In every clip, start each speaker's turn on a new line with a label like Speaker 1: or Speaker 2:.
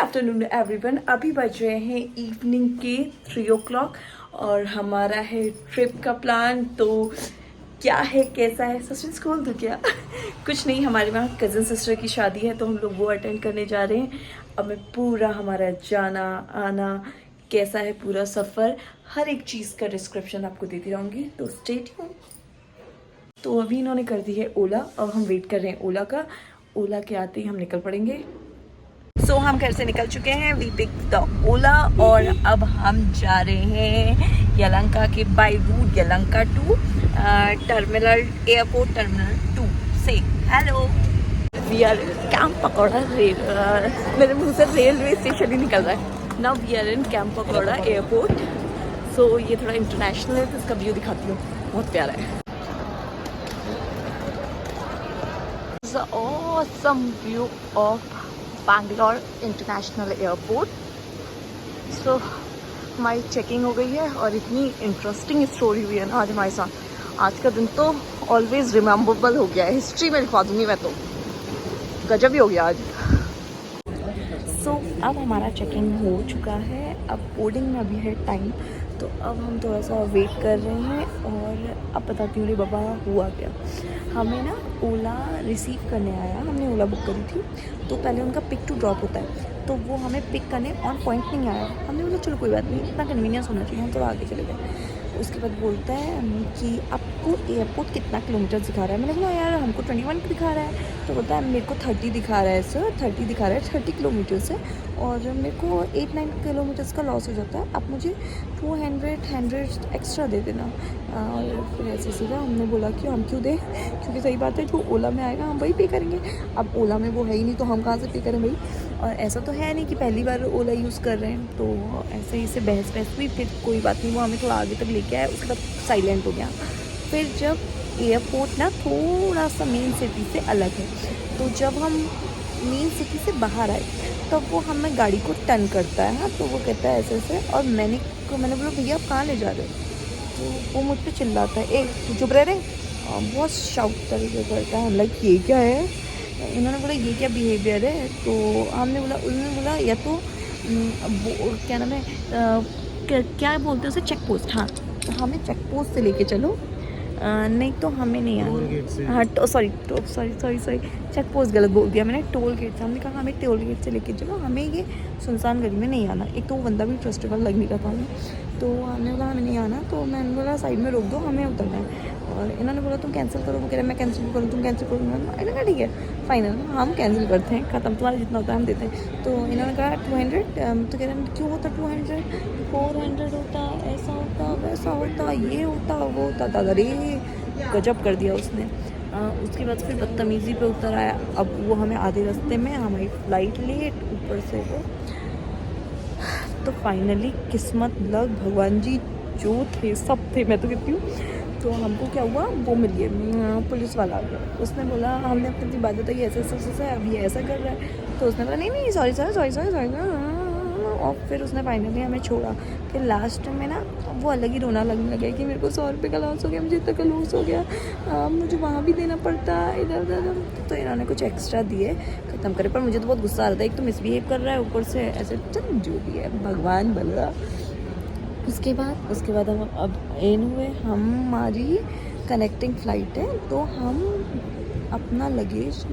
Speaker 1: Afternoon everyone. अभी बज रहे हैं इवनिंग के 3 o'clock और हमारा है ट्रिप का प्लान। तो क्या है, कैसा है, सस्पेंस खोल दूँ क्या? कुछ नहीं, हमारे वहाँ कज़न सिस्टर की शादी है तो हम लोग वो अटेंड करने जा रहे हैं। अब मैं पूरा हमारा जाना आना कैसा है, पूरा सफ़र, हर एक चीज़ का डिस्क्रिप्शन आपको देती रहूँगी, तो स्टे ट्यून्ड। तो अभी इन्होंने कर दी है ओला, अब हम वेट कर रहे हैं ओला का। ओला के आते ही हम निकल पड़ेंगे। सो हम घर से निकल चुके हैं, वी पिक द ओला और अब हम जा रहे हैं यलहंका के by route Yelahanka to terminal airport terminal 2 से। Hello, we are Kempegowda rail, मेरे मुंह से रेलवे स्टेशन ही निकल रहा है। Now we are in Kempegowda airport. So ये थोड़ा इंटरनेशनल है तो इसका व्यू दिखाती हूँ, बहुत प्यारा है। Awesome view of Bangalore international airport. So हमारी चेकिंग हो गई है और इतनी इंटरेस्टिंग स्टोरी हुई है ना आज हमारे साथ। आज का दिन तो ऑलवेज रिमेम्बरेबल हो गया है, हिस्ट्री में लिखवा दूंगी मैं तो, गजब ही हो गया आज। सो अब हमारा चेकिंग हो चुका है, अब बोर्डिंग में अभी है टाइम, तो अब हम थोड़ा सा वेट कर रहे हैं। और अब बताती हूँ रे बाबा हुआ क्या। हमें ना ओला रिसीव करने आया, हमने ओला बुक करी थी, तो पहले उनका पिक टू ड्रॉप होता है, तो वो हमें पिक करने ऑन पॉइंट नहीं आया। हमने बोला चलो कोई बात नहीं, इतना कन्वीनियंस होना चाहिए, हम थोड़ा आगे चले गए। उसके बाद बोलता है कि आपको एयरपोर्ट कितना किलोमीटर दिखा रहा है। मैंने बोला यार हमको 21 दिखा रहा है, तो बोलता है मेरे को 30 दिखा रहा है सर, 30 दिखा रहा है, 30 किलोमीटर्स है और मेरे को 8-9 किलोमीटर्स का लॉस हो जाता है, आप मुझे 200 एक्स्ट्रा दे देना। और फिर ऐसे सीधा हमने बोला कि हम क्यों दें, क्योंकि सही बात है जो ओला में आएगा हम वही पे करेंगे। अब ओला में वो है ही नहीं तो हम कहाँ से पे करें भाई। और ऐसा तो है नहीं कि पहली बार ओला यूज़ कर रहे हैं, तो ऐसे ही से बहस हुई। फिर कोई बात नहीं, वो हमें थोड़ा आगे तक लेके आया, उसके बाद साइलेंट हो गया। फिर जब एयरपोर्ट ना थोड़ा सा मेन सिटी से अलग है, तो जब हम मेन सिटी से बाहर आए तब वो हमें गाड़ी को टर्न करता है। हाँ, तो वो कहता है ऐसे ऐसे, और मैंने बोला भैया आप कहाँ ले जा रहे हो, तो वो मुझ पर चिल्लाता है ए तू चुप रह रहे, बहुत शाउट तरीके करता है। हम लाइक ये क्या है, इन्होंने बोला ये क्या बिहेवियर है, तो हमने बोला, उन्होंने बोला या तो क्या नाम है, क्या बोलते हैं उसे, चेक पोस्ट। हाँ, तो हमें चेक पोस्ट से लेके चलो, नहीं तो हमें नहीं आना। हाँ सॉरी चेक पोस्ट गलत बोल दिया मैंने, टोल गेट से। हमने कहा हमें टोल गेट से लेके चलो, हमें ये सुनसान गली में नहीं आना। एक तो वो बंदा भी ट्रस्टेबल लग नहीं रहा था हमें, तो हमने बोला हमें नहीं आना, तो मैंने बोला साइड में रोक दो, हमें उतरना है। और इन्होंने बोला तुम कैंसिल करो, वो कह रहे मैं कैंसिल करूँ, तुम कैंसिल करो। मैंने कहा ठीक है फाइनल, हम कैंसिल करते हैं, ख़त्म, तुम्हारा जितना होता है हम देते हैं। तो इन्होंने कहा 200, तो कह रहे हैं क्यों होता 200, 400 होता, ऐसा होता, वैसा होता, ये होता, वो होता। दादा रे गजब कर दिया उसने। उसके बाद फिर बदतमीज़ी पे उतर आया। अब वो हमें आधे रास्ते में, हमारी फ़्लाइट लेट, ऊपर से वो, तो फाइनली किस्मत लग, भगवान जी जो थे सब थे, मैं तो कहती हूँ। तो हमको क्या हुआ, वो मिल गए, पुलिस वाला आ गया। उसने बोला, हमने अपनी बात बताई ऐसे ऐसे अभी ऐसा कर रहा है, तो उसने बोला नहीं सॉरी सर। और फिर उसने फाइनली हमें छोड़ा। फिर लास्ट में ना वो अलग ही रोना लगने लगा कि मेरे को 100 रुपये का लॉस हो गया, मुझे इतना का लॉस हो गया, मुझे वहाँ भी देना पड़ता इधर उधर। तो इन्होंने कुछ एक्स्ट्रा दिए, ख़त्म करे। पर मुझे तो बहुत गुस्सा आ रहा था, एक तो मिसबिहेव कर रहा है, ऊपर से ऐसे, चल जो भी है भगवान भला। उसके बाद हम अब एन हुए, हमारी कनेक्टिंग फ़्लाइट है, तो हम अपना लगेज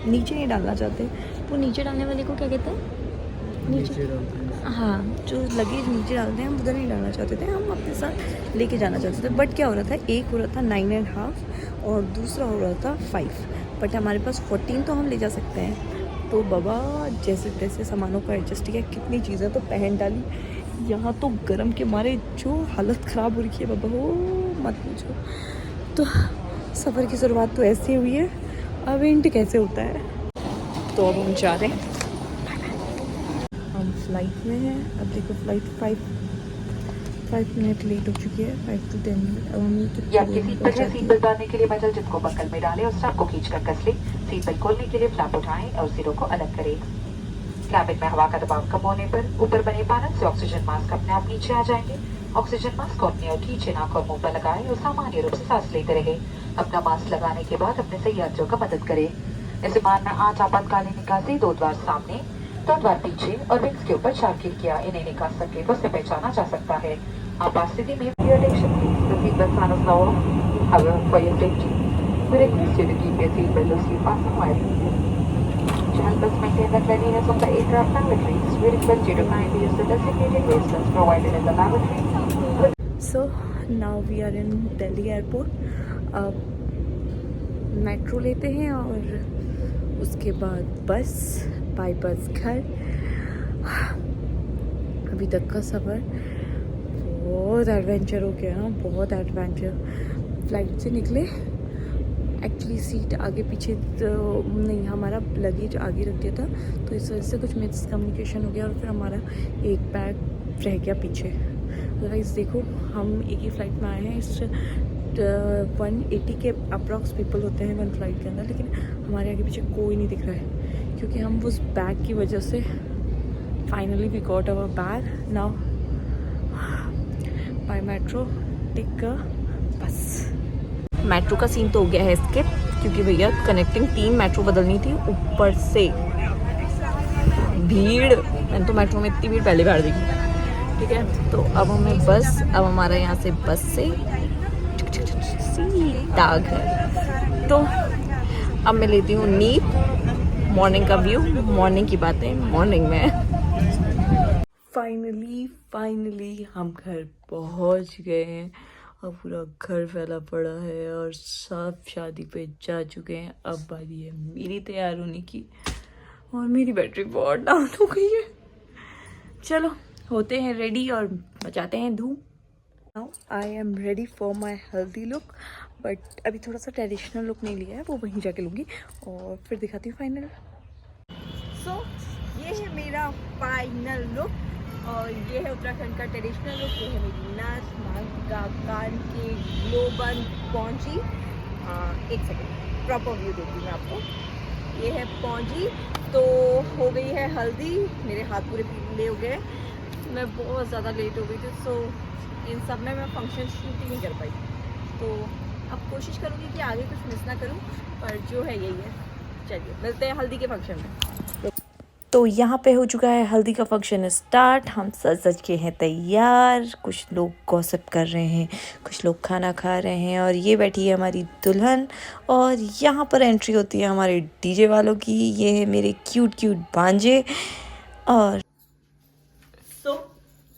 Speaker 1: नीचे नहीं डालना चाहते। तो नीचे डालने वाले को क्या कहते हैं, नीचे हाँ, जो लगेज नीचे डालते हैं हम उधर नहीं डालना चाहते थे, हम अपने साथ लेके जाना चाहते थे। बट क्या हो रहा था, एक हो रहा था 9.5 और दूसरा हो रहा था 5, बट हमारे पास 14 तो हम ले जा सकते हैं। तो बाबा जैसे तैसे सामानों का एडजस्ट किया, कितनी चीज़ें तो पहन डाली। यहाँ तो गर्म के मारे जो हालत ख़राब हो रही है बाबा, हो मत पूछो। तो सफ़र की शुरुआत तो ऐसे हुई है, अब एंड कैसे होता है। तो अब हम जा रहे हैं, हम फ्लाइट में हैं। अब देखो फ्लाइट 5 मिनट लेट हो चुकी है, 5 to 10 मिनट। अब हम
Speaker 2: यात्री सीट पर है, सीट बेल्ट बांधने के लिए मेटल जिप को बंकल में डालें और स्ट्रैप को खींचकर कस लें। सीट बेल्ट खोलने के लिए फ्लैप उठाएं और सिरों को अलग करें। कैबिन में हवा का दबाव कम होने पर ऊपर बने पैनल से ऑक्सीजन मास्क अपने आप नीचे आ जाएंगे। ऑक्सीजन मास्क को अपने और खींचे नाक और मुंह पर लगाएं और सामान्य रूप से सांस लेते रहे। अपना मास्क लगाने के बाद अपने सही यात्रियों का मदद करें। इस विमान में 8 आपातकालीन निकासी, 2 द्वार सामने, दो द्वार पीछे और विंग्स के ऊपर 4 खिड़कियां, इन्हें निकास संकेतों से पहचाना जा सकता है। आपातस्थिति में your attention please. The seatbelt sign is now off. However, for your safety, we request you to keep your seatbelt loosely fastened while to help us maintain the cleanliness of the aircraft lavatories. We request you to kindly use the designated wastelands provided in the lavatory.
Speaker 1: So now we are in Delhi airport. अब metro लेते हैं और उसके बाद बस, by bus घर। अभी तक का सफ़र बहुत एडवेंचर हो गया ना, बहुत एडवेंचर। फ्लाइट से निकले, एक्चुअली सीट आगे पीछे तो नहीं, हमारा लगेज आगे रख दिया था, तो इस वजह से कुछ मिसकम्युनिकेशन हो गया और फिर हमारा एक बैग रह गया पीछे। अदरवाइज़ देखो, हम एक ही फ़्लाइट में आए हैं। इस 180 के अप्रॉक्स पीपल होते हैं वन फ्लाइट के अंदर, लेकिन हमारे आगे पीछे कोई नहीं दिख रहा है क्योंकि हम उस बैग की वजह से finally we got our bag. Now by metro take bus. Metro का सीन तो हो गया है स्किप, क्योंकि भैया कनेक्टिंग 3 मेट्रो बदलनी थी, ऊपर से भीड़। मैंने तो मेट्रो में इतनी भीड़ पहले बार देखी। ठीक है, तो अब हमें बस, अब हमारा यहाँ से बस से सीधा घर। तो अब मैं लेती हूँ नींद, मॉर्निंग का व्यू, मॉर्निंग की बातें मॉर्निंग में। फाइनली हम घर पहुँच गए हैं और पूरा घर फैला पड़ा है और सब शादी पे जा चुके हैं। अब बारी है मेरी तैयार होने की और मेरी बैटरी बहुत डाउन हो गई है। चलो होते हैं रेडी और मचाते हैं धूम। Now I am ready for my healthy look, but अभी थोड़ा सा ट्रेडिशनल लुक नहीं लिया है, वो वहीं जाके लूँगी और फिर दिखाती हूँ फाइनल। सो ये है मेरा फाइनल लुक और ये है उत्तराखंड का ट्रेडिशनल लुक। ये है मेरी नाच कान के ग्लोबल पहुँची। एक सेकेंड, प्रॉपर व्यू देती हूँ मैं आपको। ये है पहुँची, तो हो गई है हल्दी, मेरे हाथ पूरे पीले हो गए, मैं बहुत ज़्यादा लेट हो गई थी, सो इन सब में मैं फंक्शन शूट ही नहीं कर पाई। तो अब कोशिश करूँगी कि आगे कुछ मिस ना करूँ, पर जो है यही है। चलिए मिलते हैं हल्दी के फंक्शन में। तो यहाँ पे हो चुका है हल्दी का फंक्शन स्टार्ट। हम सज के हैं तैयार, कुछ लोग गॉसिप कर रहे हैं, कुछ लोग खाना खा रहे हैं और ये बैठी है हमारी दुल्हन। और यहाँ पर एंट्री होती है हमारे डीजे वालों की। ये है मेरे क्यूट भांजे। और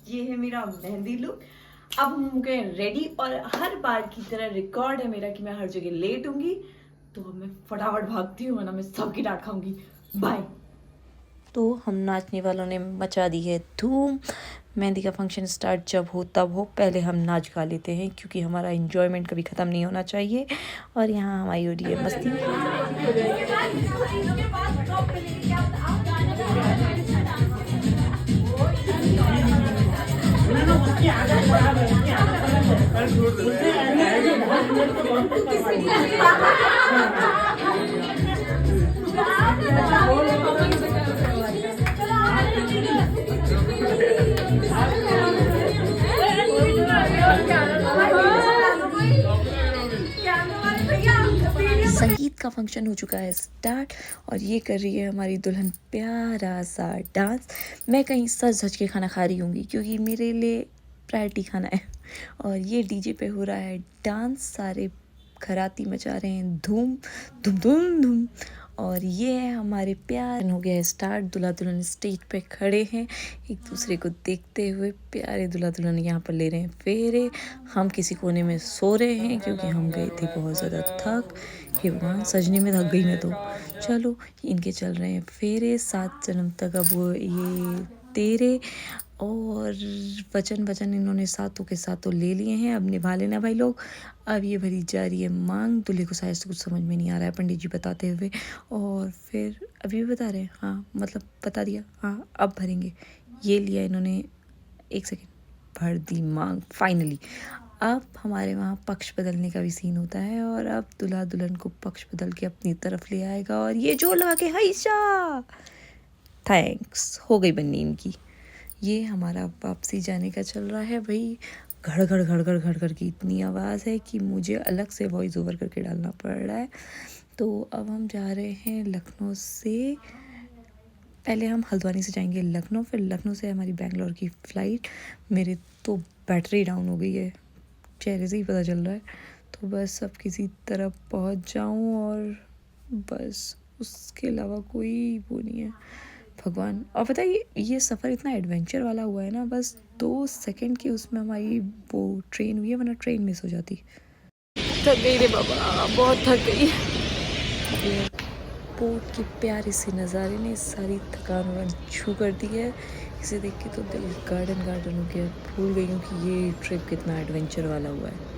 Speaker 1: ये है मेरा मेहंदी लुक। अब हम हो गए रेडी और हर बार की तरह रिकॉर्ड है मेरा कि मैं हर जगह लेट होंगी, तो अब मैं फटाफट भागती हूँ वरना मैं सबकी डांट खाऊंगी। बाय। तो हम नाचने वालों ने मचा दी है धूम। मेहंदी का फंक्शन स्टार्ट जब हो तब हो, पहले हम नाच गा लेते हैं क्योंकि हमारा एंजॉयमेंट कभी ख़त्म नहीं होना चाहिए। और यहाँ हमारी हो रही है मस्ती। संगीत का फंक्शन हो चुका है स्टार्ट और ये कर रही है हमारी दुल्हन प्यारा सा डांस। मैं कहीं सज धज के खाना खा रही होंगी क्योंकि मेरे लिए प्रायोरिटी खाना है। और ये डीजे पे हो रहा है डांस, सारे खराती मचा रहे हैं धूम धूम धूम धूम। और ये है हमारे प्यार हो गया है स्टार्ट। दूल्हा दुल्हन स्टेज पे खड़े हैं एक दूसरे को देखते हुए। प्यारे दूल्हा दुल्हन यहाँ पर ले रहे हैं फेरे। हम किसी कोने में सो रहे हैं क्योंकि हम गए थे बहुत ज़्यादा थक। हे भगवान, सजने में थक गई मैं तो। चलो इनके चल रहे हैं फेरे, 7 जन्म तक अब वो ये तेरे। और वचन इन्होंने सातों के सातों ले लिए हैं, अब निभा लेना भाई लोग। अब ये भरी जा रही है मांग। दूल्हे को शायद से कुछ समझ में नहीं आ रहा है पंडित जी बताते हुए। और फिर अभी भी बता रहे हैं, हाँ मतलब बता दिया, हाँ अब भरेंगे। ये लिया इन्होंने, एक सेकेंड, भर दी मांग फाइनली। अब हमारे वहाँ पक्ष बदलने का भी सीन होता है और अब दूल्हा दुल्हन को पक्ष बदल के अपनी तरफ ले आएगा और ये जोर लगा के हैशा थैंक्स हो गई बन्नी इनकी। ये हमारा वापसी जाने का चल रहा है भाई। घड़ की इतनी आवाज़ है कि मुझे अलग से वॉइस ओवर करके डालना पड़ रहा है। तो अब हम जा रहे हैं लखनऊ से पहले हम हल्द्वानी से जाएंगे लखनऊ, फिर लखनऊ से हमारी बेंगलोर की फ़्लाइट। मेरे तो बैटरी डाउन हो गई है, चेहरे से ही पता चल रहा है। तो बस अब किसी तरह पहुंच जाऊं और बस उसके अलावा कोई वो नहीं है भगवान। और पता है ये सफ़र इतना एडवेंचर वाला हुआ है ना, बस 2 सेकंड की उसमें हमारी वो ट्रेन हुई है, वरना ट्रेन मिस हो जाती। थक गई रे बाबा, बहुत थक गई। एयरपोर्ट के प्यारे से नज़ारे ने सारी थकान वकान छू कर दी है। इसे देख के तो दिल गार्डन गार्डन हो गया। भूल गई हूँ कि ये ट्रिप कितना एडवेंचर वाला हुआ है।